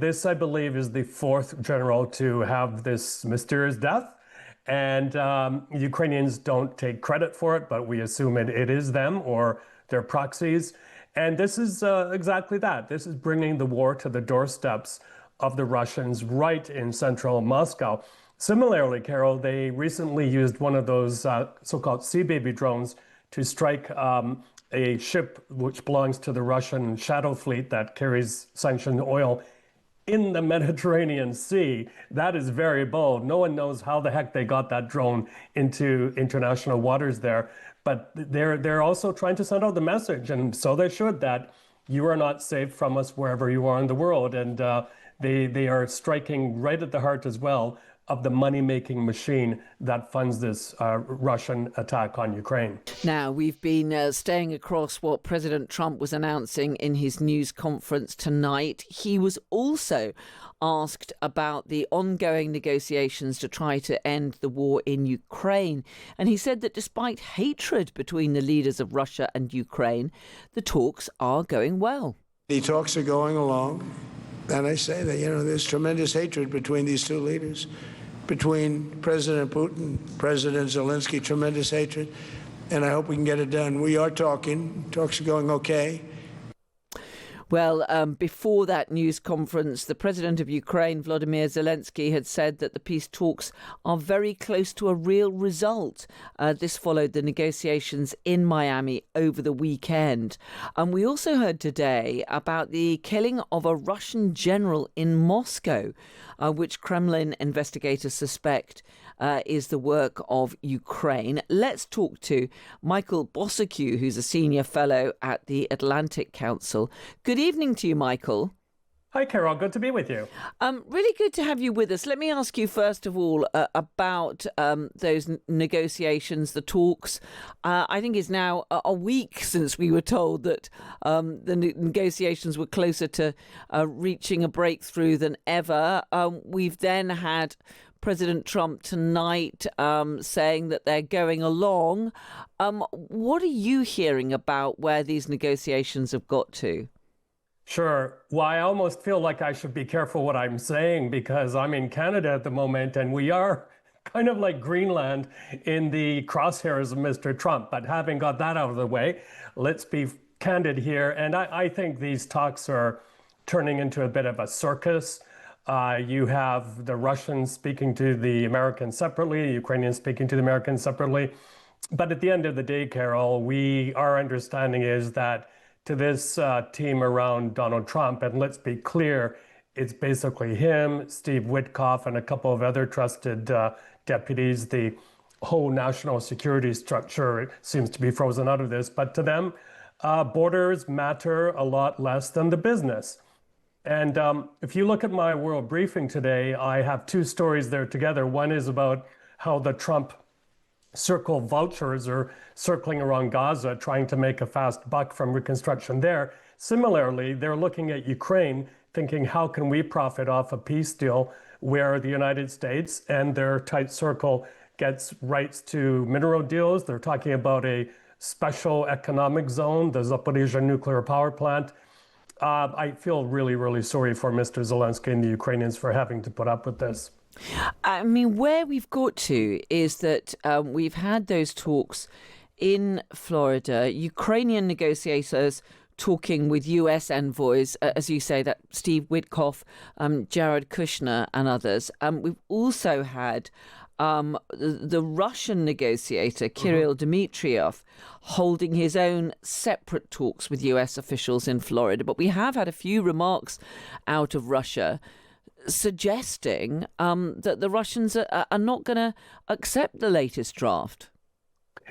This, I believe, is the fourth general to have this mysterious death. And Ukrainians don't take credit for it, but we assume it is them or their proxies. And this is exactly that. This is bringing the war to the doorsteps of the Russians right in central Moscow. Similarly, Carol, they recently used one of those so-called Sea Baby drones to strike a ship which belongs to the Russian Shadow Fleet that carries sanctioned oil in the Mediterranean Sea. That is very bold. No one knows how the heck they got that drone into international waters there. But they're also trying to send out the message, and so they should, that you are not safe from us wherever you are in the world. And they are striking right at the heart as well of the money-making machine that funds this Russian attack on Ukraine. Now, we've been staying across what President Trump was announcing in his news conference tonight. He was also asked about the ongoing negotiations to try to end the war in Ukraine. And he said that despite hatred between the leaders of Russia and Ukraine, the talks are going well. The talks are going along. And I say that, there's tremendous hatred between these two leaders. Between President Putin, President Zelensky, tremendous hatred. And I hope we can get it done. We are talking. Talks are going okay. Well, before that news conference, the president of Ukraine, Volodymyr Zelensky, had said that the peace talks are very close to a real result. This followed the negotiations in Miami over the weekend. And we also heard today about the killing of a Russian general in Moscow, which Kremlin investigators suspect is the work of Ukraine. Let's talk to Michael Bociurkiw, who's a senior fellow at the Atlantic Council. Good evening to you, Michael. Hi, Carol. Good to be with you. Really good to have you with us. Let me ask you, first of all, about those negotiations, the talks. I think it's now a week since we were told that the negotiations were closer to reaching a breakthrough than ever. We've then had President Trump tonight saying that they're going along. What are you hearing about where these negotiations have got to? Sure. Well, I almost feel like I should be careful what I'm saying because I'm in Canada at the moment and we are kind of like Greenland in the crosshairs of Mr. Trump. But having got that out of the way, let's be candid here. And I think these talks are turning into a bit of a circus. You have the Russians speaking to the Americans separately, the Ukrainians speaking to the Americans separately. But at the end of the day, Carol, our understanding is that to this team around Donald Trump, and let's be clear, it's basically him, Steve Witkoff, and a couple of other trusted deputies. The whole national security structure seems to be frozen out of this. But to them, borders matter a lot less than the business. And if you look at my world briefing today, I have two stories there together. One is about how the Trump circle vultures are circling around Gaza, trying to make a fast buck from reconstruction there. Similarly, they're looking at Ukraine, thinking, how can we profit off a peace deal where the United States and their tight circle gets rights to mineral deals? They're talking about a special economic zone, the Zaporizhzhia nuclear power plant. I feel really, really sorry for Mr. Zelensky and the Ukrainians for having to put up with this. I mean, where we've got to is that we've had those talks in Florida, Ukrainian negotiators talking with US envoys, as you say, that Steve Witkoff, Jared Kushner and others. We've also had the Russian negotiator, Kirill Dmitriev, holding his own separate talks with US officials in Florida. But we have had a few remarks out of Russia suggesting that the Russians are not going to accept the latest draft.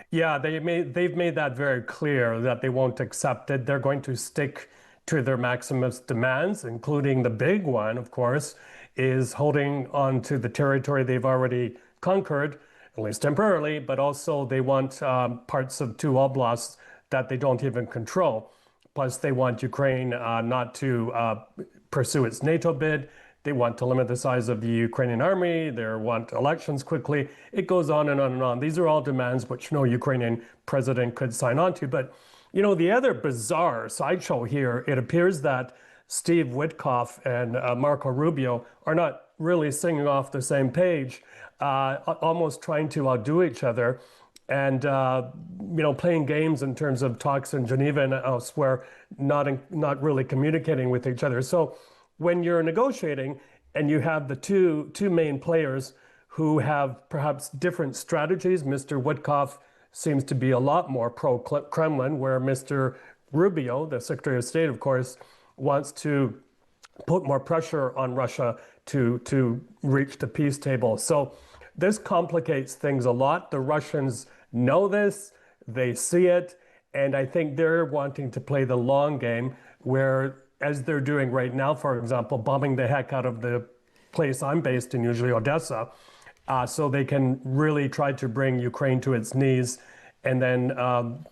Yeah, they've made that very clear that they won't accept it. They're going to stick to their maximist demands, including the big one, of course, is holding on to the territory they've already conquered, at least temporarily, but also they want parts of two oblasts that they don't even control. Plus, they want Ukraine not to pursue its NATO bid. They want to limit the size of the Ukrainian army. They want elections quickly. It goes on and on and on. These are all demands which no Ukrainian president could sign on to. But, the other bizarre sideshow here, it appears that Steve Witkoff and Marco Rubio are not really singing off the same page, almost trying to outdo each other and playing games in terms of talks in Geneva and elsewhere, not really communicating with each other. So when you're negotiating and you have the two main players who have perhaps different strategies, Mr. Witkoff seems to be a lot more pro-Kremlin, where Mr. Rubio, the Secretary of State, of course, wants to put more pressure on Russia to reach the peace table. So this complicates things a lot. The Russians know this, they see it, and I think they're wanting to play the long game where, as they're doing right now, for example, bombing the heck out of the place I'm based in, usually Odessa, so they can really try to bring Ukraine to its knees and then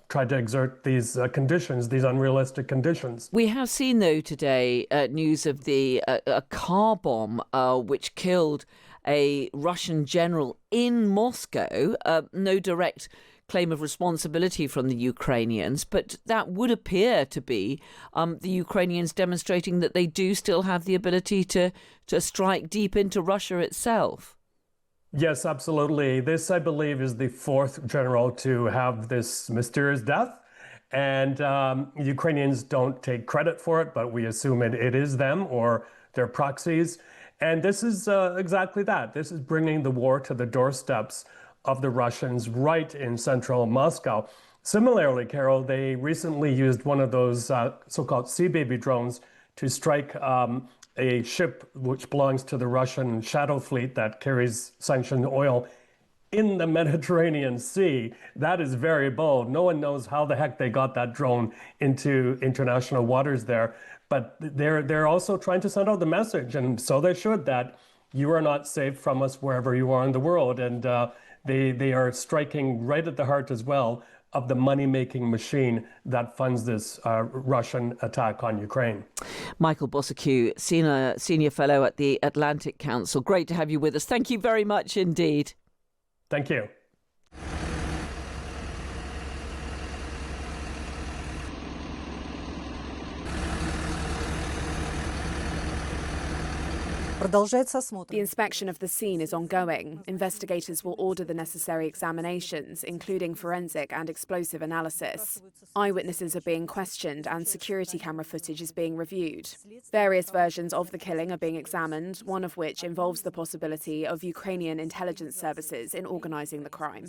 try to exert these conditions, these unrealistic conditions. We have seen, though, today news of a car bomb which killed a Russian general in Moscow. No direct claim of responsibility from the Ukrainians, but that would appear to be the Ukrainians demonstrating that they do still have the ability to strike deep into Russia itself. Yes, absolutely. This, I believe, is the fourth general to have this mysterious death. And Ukrainians don't take credit for it, but we assume it is them or their proxies. And this is exactly that. This is bringing the war to the doorsteps of the Russians right in central Moscow. Similarly, Carol, they recently used one of those so-called Sea Baby drones to strike a ship which belongs to the Russian Shadow Fleet that carries sanctioned oil in the Mediterranean Sea. That is very bold. No one knows how the heck they got that drone into international waters there. But they're also trying to send out the message, and so they should, that you are not safe from us wherever you are in the world. And they are striking right at the heart as well of the money-making machine that funds this Russian attack on Ukraine. Michael Bociurkiw, senior fellow at the Atlantic Council. Great to have you with us. Thank you very much indeed. Thank you. The inspection of the scene is ongoing. Investigators will order the necessary examinations, including forensic and explosive analysis. Eyewitnesses are being questioned and security camera footage is being reviewed. Various versions of the killing are being examined, one of which involves the possibility of Ukrainian intelligence services in organising the crime.